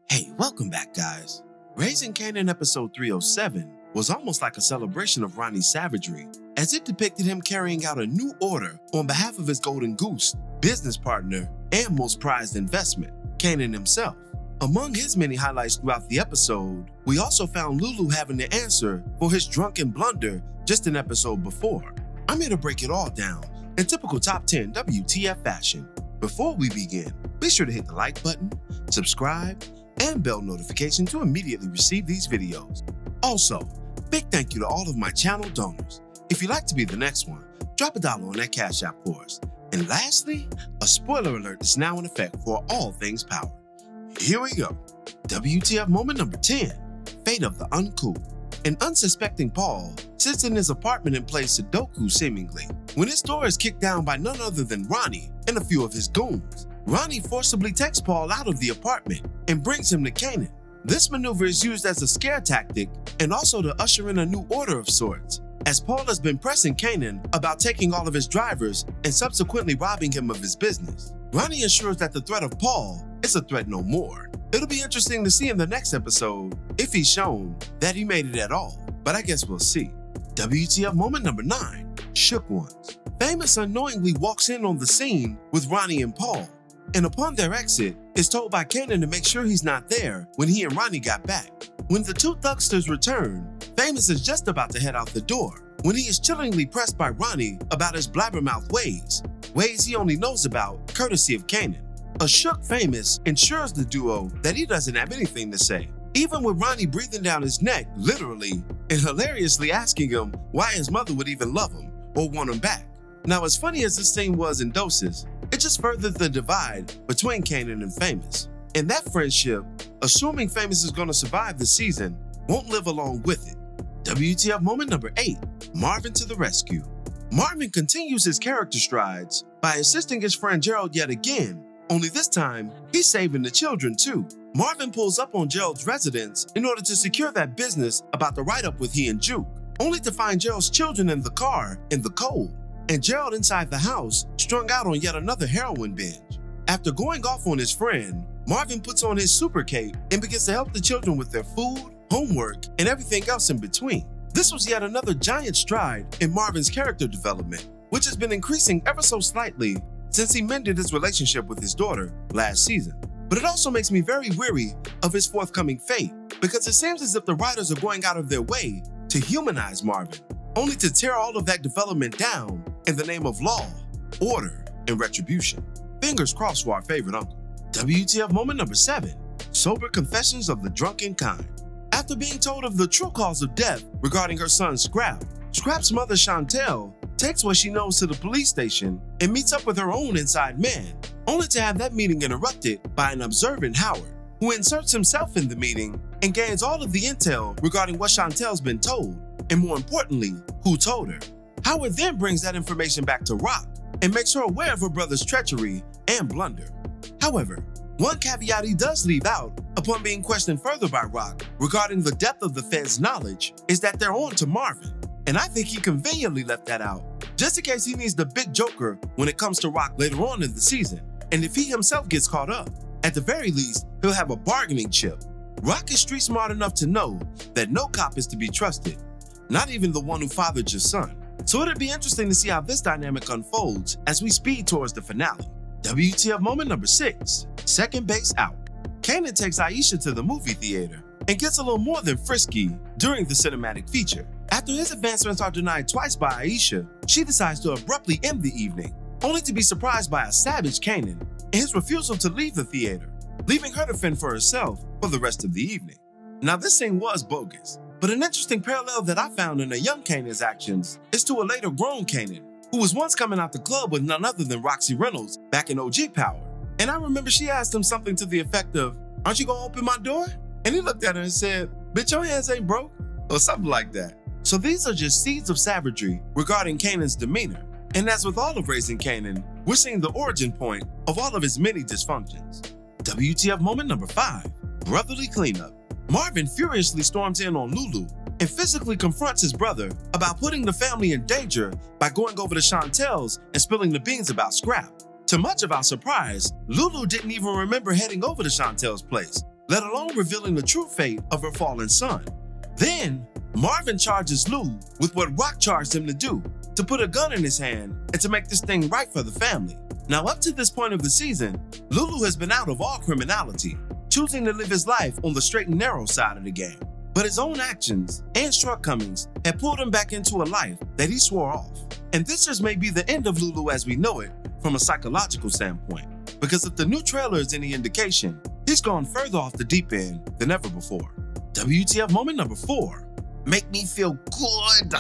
Hey, welcome back, guys. Raising Kanan episode 307 was almost like a celebration of Ronnie's savagery, as it depicted him carrying out a new order on behalf of his golden goose, business partner, and most prized investment, Kanan himself. Among his many highlights throughout the episode, we also found Lulu having the answer for his drunken blunder just an episode before. I'm here to break it all down in typical top 10 WTF fashion. Before we begin, be sure to hit the like button, subscribe, and bell notification to immediately receive these videos. Also, big thank you to all of my channel donors. If you'd like to be the next one, drop $1 on that Cash App for us. And lastly, a spoiler alert is now in effect for all things power. Here we go. WTF moment number 10, Fate of the Uncool. An unsuspecting Paul sits in his apartment and plays Sudoku seemingly, when his door is kicked down by none other than Ronnie and a few of his goons. Ronnie forcibly takes Paul out of the apartment and brings him to Kanan. This maneuver is used as a scare tactic and also to usher in a new order of sorts, as Paul has been pressing Kanan about taking all of his drivers and subsequently robbing him of his business. Ronnie ensures that the threat of Paul is a threat no more. It'll be interesting to see in the next episode if he's shown that he made it at all, but I guess we'll see. WTF moment number 9, Shook Ones. Famous unknowingly walks in on the scene with Ronnie and Paul, and upon their exit, is told by Kanan to make sure he's not there when he and Ronnie got back. When the two thugsters return, Famous is just about to head out the door when he is chillingly pressed by Ronnie about his blabbermouth ways he only knows about courtesy of Kanan. A shook Famous ensures the duo that he doesn't have anything to say, even with Ronnie breathing down his neck, literally, and hilariously asking him why his mother would even love him or want him back. Now, as funny as this scene was in doses, it just furthered the divide between Kanan and Famous. And that friendship, assuming Famous is going to survive the season, won't live along with it. WTF moment number 8, Marvin to the rescue. Marvin continues his character strides by assisting his friend Gerald yet again, only this time, he's saving the children too. Marvin pulls up on Gerald's residence in order to secure that business about the write-up with he and Juke, only to find Gerald's children in the car in the cold, and Gerald inside the house strung out on yet another heroin binge. After going off on his friend, Marvin puts on his super cape and begins to help the children with their food, homework, and everything else in between. This was yet another giant stride in Marvin's character development, which has been increasing ever so slightly since he mended his relationship with his daughter last season. But it also makes me very weary of his forthcoming fate, because it seems as if the writers are going out of their way to humanize Marvin, only to tear all of that development down in the name of law, order, and retribution. Fingers crossed for our favorite uncle. WTF moment number 7, Sober confessions of the drunken kind. After being told of the true cause of death regarding her son Scrap, Scrap's mother Chantel takes what she knows to the police station and meets up with her own inside man, only to have that meeting interrupted by an observant Howard, who inserts himself in the meeting and gains all of the intel regarding what Chantel's been told, and more importantly, who told her. Howard then brings that information back to Rock and makes her aware of her brother's treachery and blunder. However, one caveat he does leave out upon being questioned further by Rock regarding the depth of the Fed's knowledge is that they're on to Marvin. And I think he conveniently left that out, just in case he needs the big joker when it comes to Rock later on in the season. And if he himself gets caught up, at the very least, he'll have a bargaining chip. Rock is street smart enough to know that no cop is to be trusted, not even the one who fathered your son. So it'll be interesting to see how this dynamic unfolds as we speed towards the finale. WTF moment number 6, second base out. Kanan takes Aisha to the movie theater and gets a little more than frisky during the cinematic feature. After his advancements are denied twice by Aisha, she decides to abruptly end the evening, only to be surprised by a savage Kanan and his refusal to leave the theater, leaving her to fend for herself for the rest of the evening. Now, this scene was bogus, but an interesting parallel that I found in a young Kanan's actions is to a later grown Kanan, who was once coming out the club with none other than Roxy Reynolds back in OG Power. And I remember she asked him something to the effect of, "Aren't you gonna open my door?" And he looked at her and said, "Bitch, your hands ain't broke," or something like that. So these are just seeds of savagery regarding Kanan's demeanor. And as with all of Raising Kanan, we're seeing the origin point of all of his many dysfunctions. WTF moment number 5, brotherly cleanup. Marvin furiously storms in on Lulu and physically confronts his brother about putting the family in danger by going over to Chantel's and spilling the beans about Scrap. To much of our surprise, Lulu didn't even remember heading over to Chantel's place, let alone revealing the true fate of her fallen son. Then, Marvin charges Lou with what Rock charged him to put a gun in his hand and to make this thing right for the family. Now, up to this point of the season, Lulu has been out of all criminality, choosing to live his life on the straight and narrow side of the game. But his own actions and shortcomings had pulled him back into a life that he swore off. And this just may be the end of Lulu as we know it from a psychological standpoint. Because if the new trailer is any indication, he's gone further off the deep end than ever before. WTF moment number 4, make me feel good.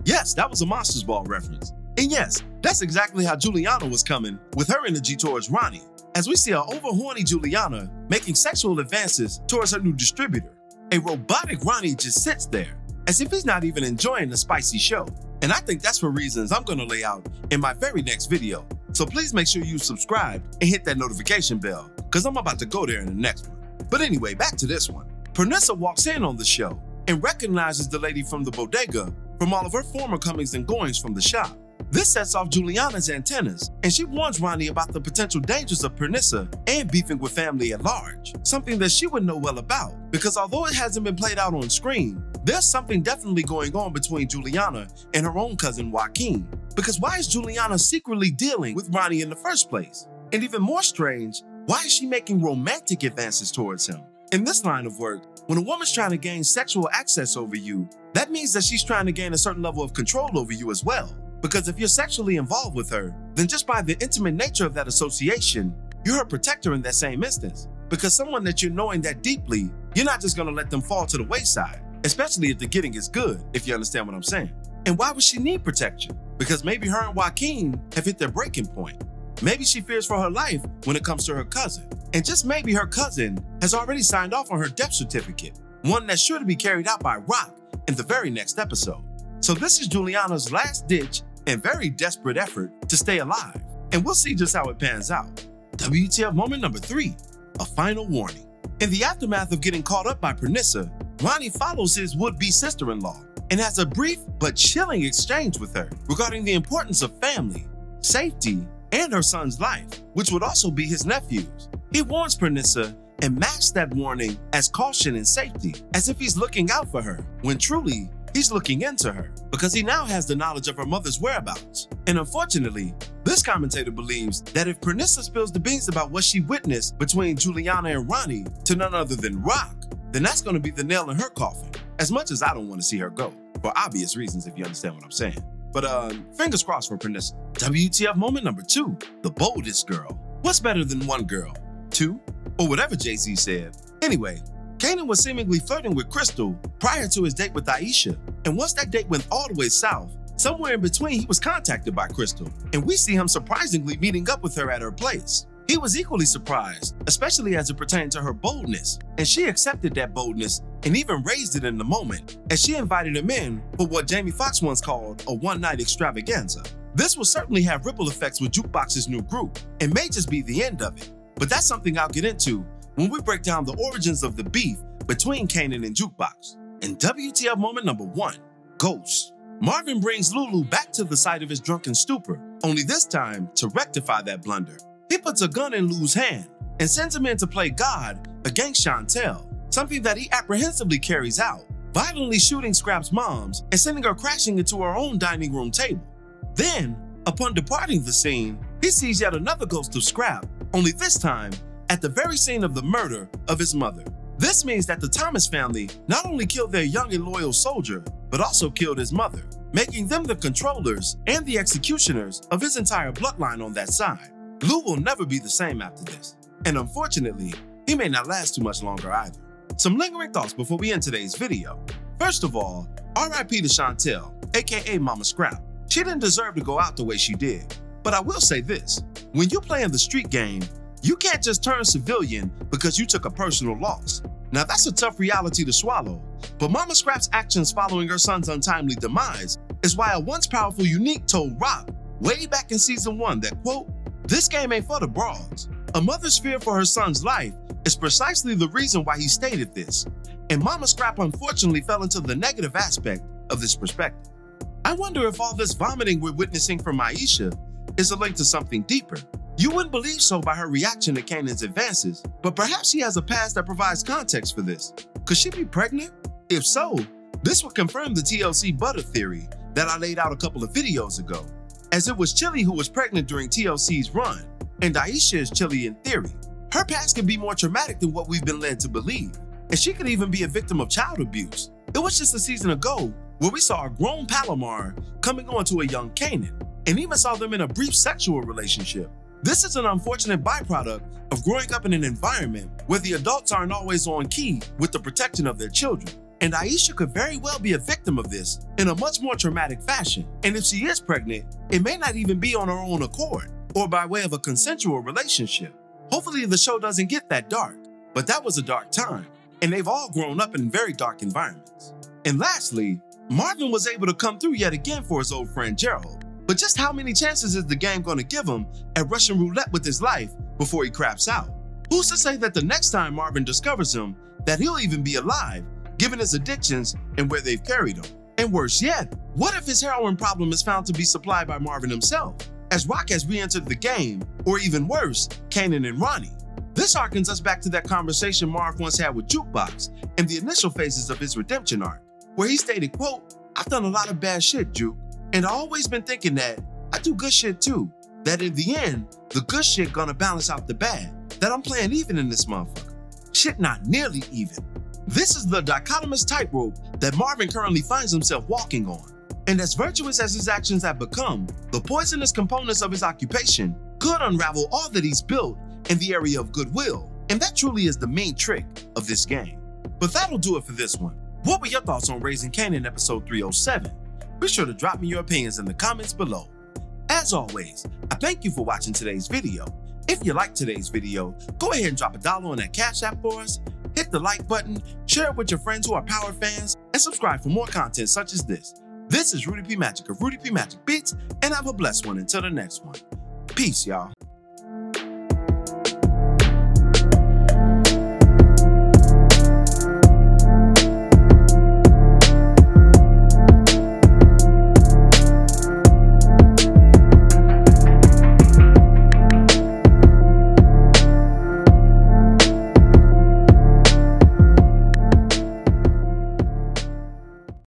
Yes, that was a Monsters Ball reference. And yes, that's exactly how Juliana was coming with her energy towards Ronnie, as we see an over-horny Juliana making sexual advances towards her new distributor. A robotic Ronnie just sits there, as if he's not even enjoying the spicy show. And I think that's for reasons I'm gonna lay out in my very next video. So please make sure you subscribe and hit that notification bell, because I'm about to go there in the next one. But anyway, back to this one. Pernissa walks in on the show and recognizes the lady from the bodega from all of her former comings and goings from the shop. This sets off Juliana's antennas, and she warns Ronnie about the potential dangers of Pernissa and beefing with family at large, something that she would know well about, because although it hasn't been played out on screen, there's something definitely going on between Juliana and her own cousin Joaquin. Because why is Juliana secretly dealing with Ronnie in the first place? And even more strange, why is she making romantic advances towards him? In this line of work, when a woman's trying to gain sexual access over you, that means that she's trying to gain a certain level of control over you as well. Because if you're sexually involved with her, then just by the intimate nature of that association, you're her protector in that same instance. Because someone that you're knowing that deeply, you're not just gonna let them fall to the wayside, especially if the getting is good, if you understand what I'm saying. And why would she need protection? Because maybe her and Joaquin have hit their breaking point. Maybe she fears for her life when it comes to her cousin. And just maybe her cousin has already signed off on her death certificate, one that's sure to be carried out by Rock in the very next episode. So this is Juliana's last ditch and very desperate effort to stay alive. And we'll see just how it pans out. WTF moment number 3, a final warning. In the aftermath of getting caught up by Pernissa, Ronnie follows his would-be sister-in-law and has a brief but chilling exchange with her regarding the importance of family, safety, and her son's life, which would also be his nephew's. He warns Pernissa and masks that warning as caution and safety, as if he's looking out for her, when truly, he's looking into her, because he now has the knowledge of her mother's whereabouts. And unfortunately, this commentator believes that if Pernissa spills the beans about what she witnessed between Juliana and Ronnie to none other than Rock, then that's going to be the nail in her coffin, as much as I don't want to see her go, for obvious reasons if you understand what I'm saying. But fingers crossed for Pernissa. WTF moment number 2, the boldest girl. What's better than one girl? 2? Or whatever Jay-Z said. Anyway, Kanan was seemingly flirting with Crystal prior to his date with Aisha, and once that date went all the way south, somewhere in between he was contacted by Crystal, and we see him surprisingly meeting up with her at her place. He was equally surprised, especially as it pertained to her boldness, and she accepted that boldness and even raised it in the moment, as she invited him in for what Jamie Foxx once called a one-night extravaganza. This will certainly have ripple effects with Jukebox's new group, and may just be the end of it, but that's something I'll get into when we break down the origins of the beef between Kanan and Jukebox. And WTF moment number 1, Ghost. Marvin brings Lulu back to the site of his drunken stupor, only this time to rectify that blunder. He puts a gun in Lou's hand and sends him in to play God against Chantel, something that he apprehensively carries out, violently shooting Scrap's moms and sending her crashing into her own dining room table. Then, upon departing the scene, he sees yet another ghost of Scrap, only this time at the very scene of the murder of his mother. This means that the Thomas family not only killed their young and loyal soldier, but also killed his mother, making them the controllers and the executioners of his entire bloodline on that side. Lou will never be the same after this, and unfortunately, he may not last too much longer either. Some lingering thoughts before we end today's video. First of all, RIP to Chantel, aka Mama Scrap. She didn't deserve to go out the way she did. But I will say this, when you play in the street game, you can't just turn civilian because you took a personal loss. Now that's a tough reality to swallow, but Mama Scrap's actions following her son's untimely demise is why a once powerful Unique told Rock way back in season 1 that, quote, "This game ain't for the broads." A mother's fear for her son's life is precisely the reason why he stated this, and Mama Scrap unfortunately fell into the negative aspect of this perspective. I wonder if all this vomiting we're witnessing from Aisha is a link to something deeper. You wouldn't believe so by her reaction to Kanan's advances, but perhaps she has a past that provides context for this. Could she be pregnant? If so, this would confirm the TLC butter theory that I laid out a couple of videos ago, as it was Chili who was pregnant during TLC's run, and Aisha is Chili in theory. Her past can be more traumatic than what we've been led to believe, and she could even be a victim of child abuse. It was just a season ago where we saw a grown Palomar coming on to a young Kanan, and even saw them in a brief sexual relationship. This is an unfortunate byproduct of growing up in an environment where the adults aren't always on key with the protection of their children. And Aisha could very well be a victim of this in a much more traumatic fashion. And if she is pregnant, it may not even be on her own accord or by way of a consensual relationship. Hopefully the show doesn't get that dark, but that was a dark time, and they've all grown up in very dark environments. And lastly, Marvin was able to come through yet again for his old friend Gerald. But just how many chances is the game going to give him at Russian roulette with his life before he craps out? Who's to say that the next time Marvin discovers him, that he'll even be alive, given his addictions and where they've carried him? And worse yet, what if his heroin problem is found to be supplied by Marvin himself, as Rock has re-entered the game, or even worse, Kanan and Ronnie? This harkens us back to that conversation Marv once had with Jukebox in the initial phases of his redemption arc, where he stated, quote, "I've done a lot of bad shit, Juke, and I've always been thinking that I do good shit too, that in the end, the good shit gonna balance out the bad, that I'm playing even in this motherfucker. Shit not nearly even." This is the dichotomous tightrope that Marvin currently finds himself walking on. And as virtuous as his actions have become, the poisonous components of his occupation could unravel all that he's built in the area of goodwill. And that truly is the main trick of this game. But that'll do it for this one. What were your thoughts on Raising Kanan episode 307? Be sure to drop me your opinions in the comments below. As always, I thank you for watching today's video. If you liked today's video, go ahead and drop $1 on that Cash App for us, hit the like button, share it with your friends who are Power fans, and subscribe for more content such as this. This is Rudy P. Magic of Rudy P. Magic Beats, and have a blessed one until the next one. Peace, y'all.